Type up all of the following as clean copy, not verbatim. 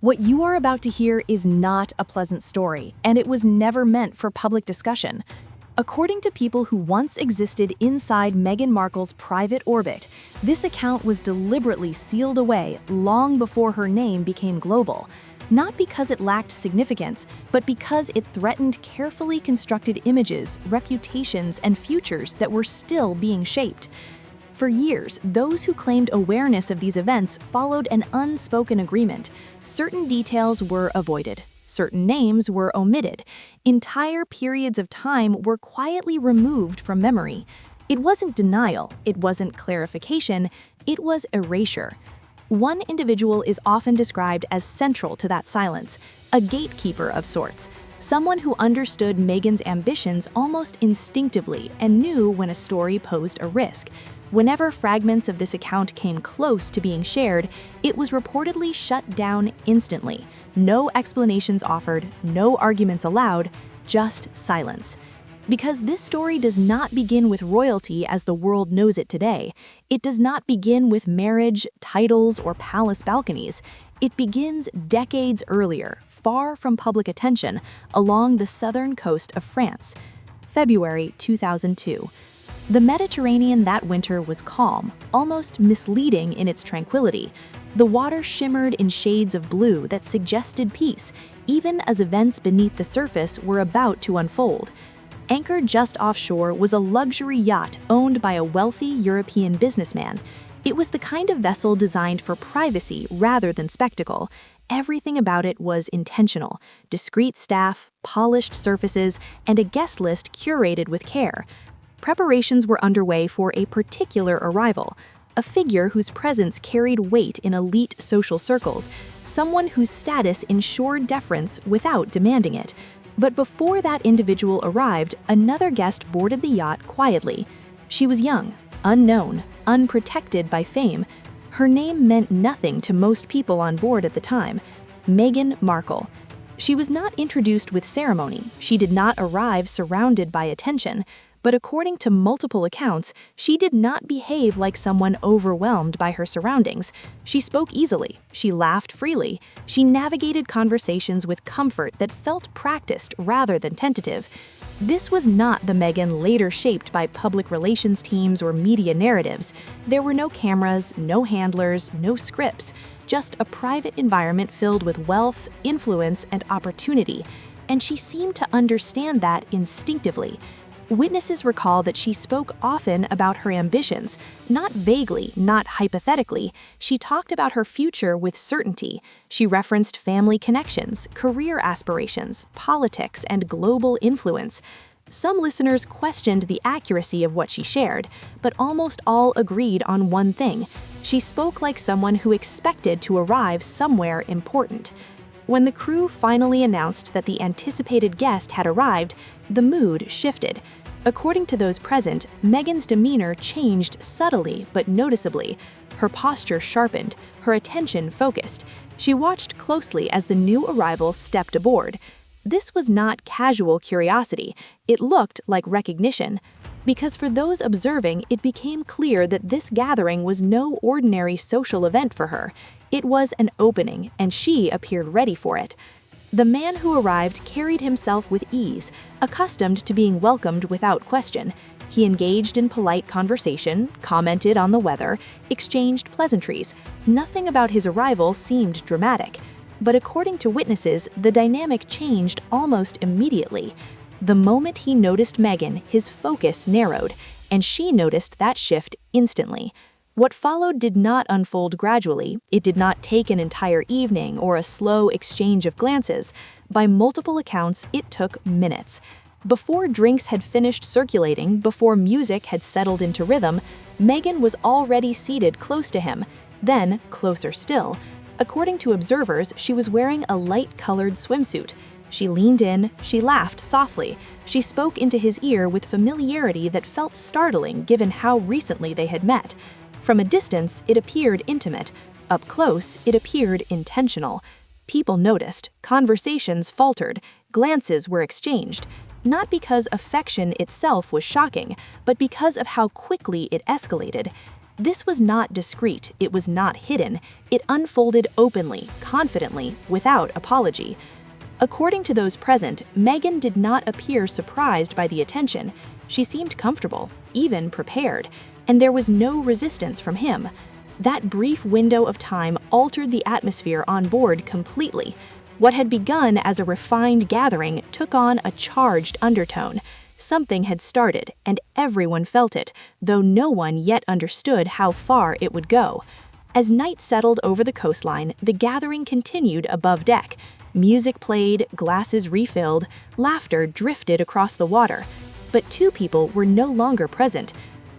What you are about to hear is not a pleasant story, and it was never meant for public discussion. According to people who once existed inside Meghan Markle's private orbit, this account was deliberately sealed away long before her name became global. Not because it lacked significance, but because it threatened carefully constructed images, reputations, and futures that were still being shaped. For years, those who claimed awareness of these events followed an unspoken agreement. Certain details were avoided. Certain names were omitted. Entire periods of time were quietly removed from memory. It wasn't denial, it wasn't clarification, it was erasure. One individual is often described as central to that silence, a gatekeeper of sorts, someone who understood Meghan's ambitions almost instinctively and knew when a story posed a risk. Whenever fragments of this account came close to being shared, it was reportedly shut down instantly. No explanations offered, no arguments allowed, just silence. Because this story does not begin with royalty as the world knows it today. It does not begin with marriage, titles, or palace balconies. It begins decades earlier, far from public attention, along the southern coast of France. February 2002. The Mediterranean that winter was calm, almost misleading in its tranquility. The water shimmered in shades of blue that suggested peace, even as events beneath the surface were about to unfold. Anchored just offshore was a luxury yacht owned by a wealthy European businessman. It was the kind of vessel designed for privacy rather than spectacle. Everything about it was intentional: discreet staff, polished surfaces, and a guest list curated with care. Preparations were underway for a particular arrival, a figure whose presence carried weight in elite social circles, someone whose status ensured deference without demanding it. But before that individual arrived, another guest boarded the yacht quietly. She was young, unknown, unprotected by fame. Her name meant nothing to most people on board at the time: Meghan Markle. She was not introduced with ceremony. She did not arrive surrounded by attention. But according to multiple accounts, she did not behave like someone overwhelmed by her surroundings. She spoke easily, she laughed freely, she navigated conversations with comfort that felt practiced rather than tentative. This was not the Meghan later shaped by public relations teams or media narratives. There were no cameras, no handlers, no scripts, just a private environment filled with wealth, influence, and opportunity. And she seemed to understand that instinctively. Witnesses recall that she spoke often about her ambitions, not vaguely, not hypothetically. She talked about her future with certainty. She referenced family connections, career aspirations, politics, and global influence. Some listeners questioned the accuracy of what she shared, but almost all agreed on one thing: she spoke like someone who expected to arrive somewhere important. When the crew finally announced that the anticipated guest had arrived, the mood shifted. According to those present, Meghan's demeanor changed subtly but noticeably. Her posture sharpened, her attention focused. She watched closely as the new arrival stepped aboard. This was not casual curiosity. It looked like recognition. Because for those observing, it became clear that this gathering was no ordinary social event for her. It was an opening, and she appeared ready for it. The man who arrived carried himself with ease, accustomed to being welcomed without question. He engaged in polite conversation, commented on the weather, exchanged pleasantries. Nothing about his arrival seemed dramatic. But according to witnesses, the dynamic changed almost immediately. The moment he noticed Meghan, his focus narrowed, and she noticed that shift instantly. What followed did not unfold gradually. It did not take an entire evening or a slow exchange of glances. By multiple accounts, it took minutes. Before drinks had finished circulating, before music had settled into rhythm, Meghan was already seated close to him, then closer still. According to observers, she was wearing a light-colored swimsuit. She leaned in, she laughed softly. She spoke into his ear with familiarity that felt startling given how recently they had met. From a distance, it appeared intimate. Up close, it appeared intentional. People noticed, conversations faltered, glances were exchanged. Not because affection itself was shocking, but because of how quickly it escalated. This was not discreet, it was not hidden, it unfolded openly, confidently, without apology. According to those present, Meghan did not appear surprised by the attention. She seemed comfortable, even prepared, and there was no resistance from him. That brief window of time altered the atmosphere on board completely. What had begun as a refined gathering took on a charged undertone. Something had started, and everyone felt it, though no one yet understood how far it would go. As night settled over the coastline, the gathering continued above deck. Music played, glasses refilled, laughter drifted across the water. But two people were no longer present.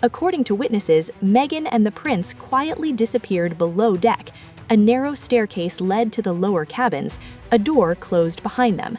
According to witnesses, Meghan and the prince quietly disappeared below deck. A narrow staircase led to the lower cabins, a door closed behind them.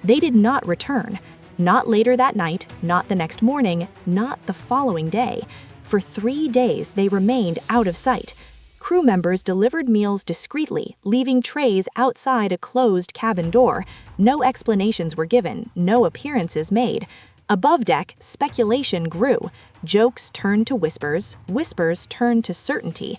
They did not return. Not later that night, not the next morning, not the following day. For 3 days, they remained out of sight. Crew members delivered meals discreetly, leaving trays outside a closed cabin door. No explanations were given, no appearances made. Above deck, speculation grew. Jokes turned to whispers, whispers turned to certainty.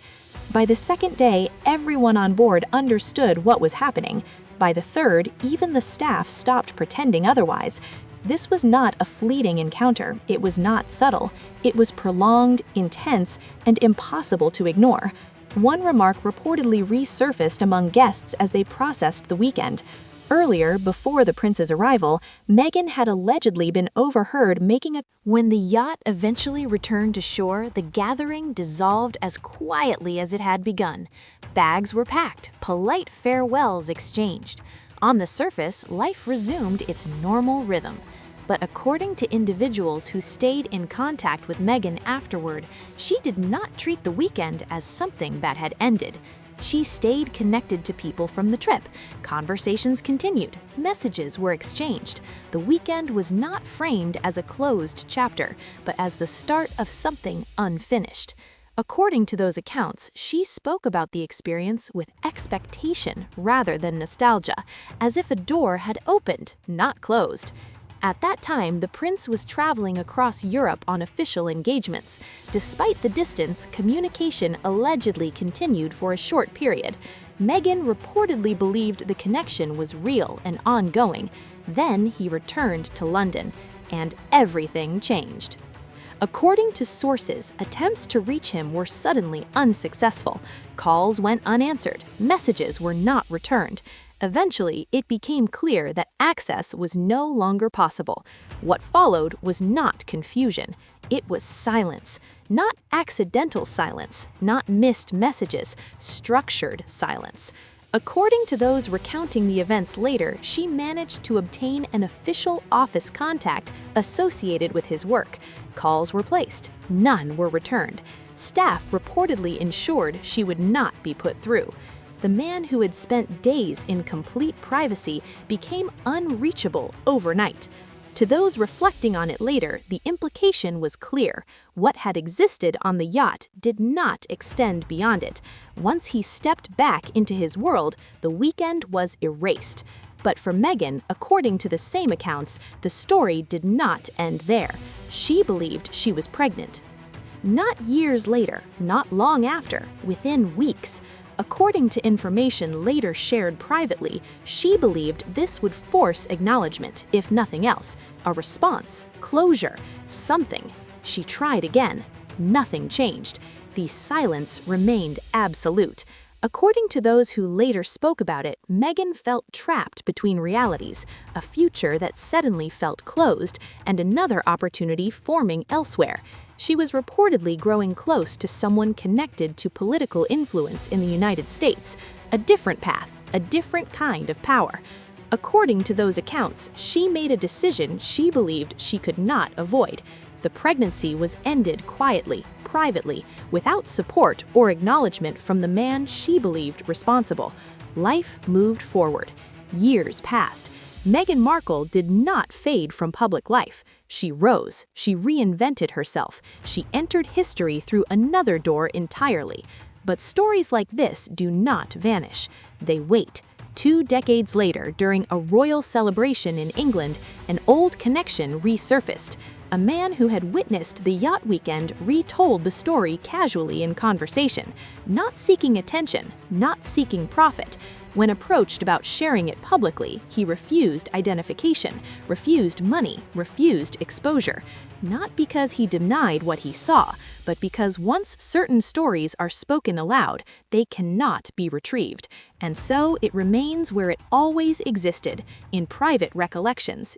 By the second day, everyone on board understood what was happening. By the third, even the staff stopped pretending otherwise. This was not a fleeting encounter, it was not subtle, it was prolonged, intense, and impossible to ignore. One remark reportedly resurfaced among guests as they processed the weekend. Earlier, before the prince's arrival, Meghan had allegedly been overheard making a— When the yacht eventually returned to shore, the gathering dissolved as quietly as it had begun. Bags were packed, polite farewells exchanged. On the surface, life resumed its normal rhythm. But according to individuals who stayed in contact with Meghan afterward, she did not treat the weekend as something that had ended. She stayed connected to people from the trip. Conversations continued. Messages were exchanged. The weekend was not framed as a closed chapter, but as the start of something unfinished. According to those accounts, she spoke about the experience with expectation rather than nostalgia, as if a door had opened, not closed. At that time, the prince was traveling across Europe on official engagements. Despite the distance, communication allegedly continued for a short period. Meghan reportedly believed the connection was real and ongoing. Then he returned to London, and everything changed. According to sources, attempts to reach him were suddenly unsuccessful. Calls went unanswered, messages were not returned. Eventually, it became clear that access was no longer possible. What followed was not confusion. It was silence. Not accidental silence, not missed messages, structured silence. According to those recounting the events later, she managed to obtain an official office contact associated with his work. Calls were placed. None were returned. Staff reportedly ensured she would not be put through. The man who had spent days in complete privacy became unreachable overnight. To those reflecting on it later, the implication was clear. What had existed on the yacht did not extend beyond it. Once he stepped back into his world, the weekend was erased. But for Meghan, according to the same accounts, the story did not end there. She believed she was pregnant. Not years later, not long after, within weeks. According to information later shared privately, she believed this would force acknowledgement, if nothing else, a response, closure, something. She tried again. Nothing changed. The silence remained absolute. According to those who later spoke about it, Meghan felt trapped between realities, a future that suddenly felt closed, and another opportunity forming elsewhere. She was reportedly growing close to someone connected to political influence in the United States, a different path, a different kind of power. According to those accounts, she made a decision she believed she could not avoid. The pregnancy was ended quietly, privately, without support or acknowledgement from the man she believed responsible. Life moved forward. Years passed. Meghan Markle did not fade from public life. She rose, she reinvented herself, she entered history through another door entirely. But stories like this do not vanish. They wait. 2 decades later, during a royal celebration in England, an old connection resurfaced. A man who had witnessed the yacht weekend retold the story casually in conversation, not seeking attention, not seeking profit. When approached about sharing it publicly, he refused identification, refused money, refused exposure. Not because he denied what he saw, but because once certain stories are spoken aloud, they cannot be retrieved. And so it remains where it always existed, in private recollections,